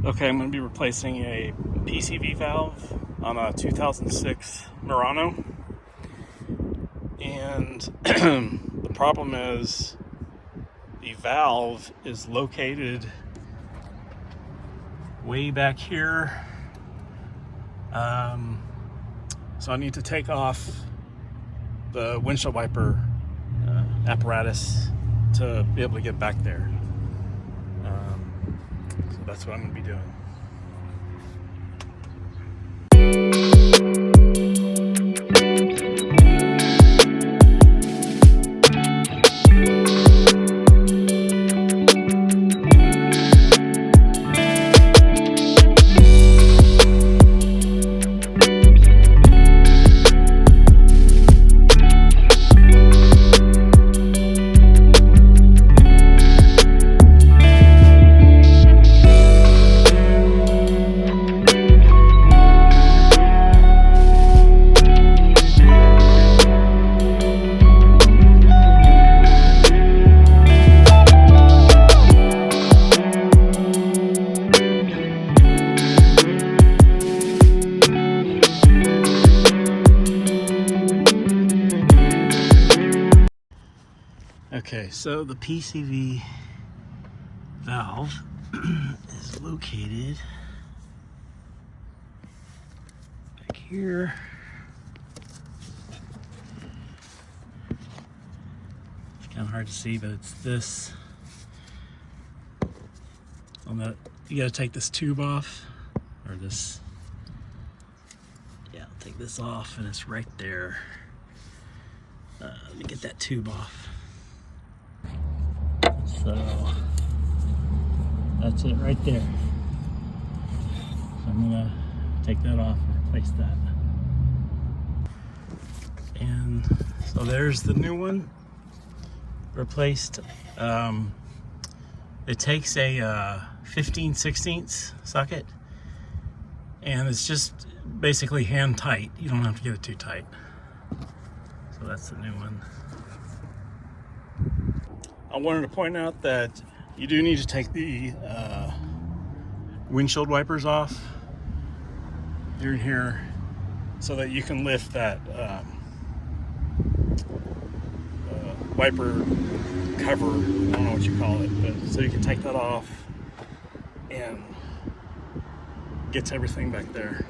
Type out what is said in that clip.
Okay, I'm going to be replacing a PCV valve on a 2006 Murano. And the problem is the valve is located way back here. So I need to take off the windshield wiper apparatus to be able to get back there. So that's what I'm going to be doing. Okay, so the PCV valve is located back here. It's kind of hard to see, but it's this. On that, you got to take this tube off, or this. Yeah, I'll take this off, and it's right there. Let me get that tube off. So that's it right there. So I'm gonna take that off and replace that. And so there's the new one replaced. It takes a 15/16 socket, and it's just basically hand tight. You don't have to get it too tight. So that's the new one. I wanted to point out that you do need to take the windshield wipers off here and here so that you can lift that wiper cover. I don't know what you call it, but so you can take that off and gets everything back there.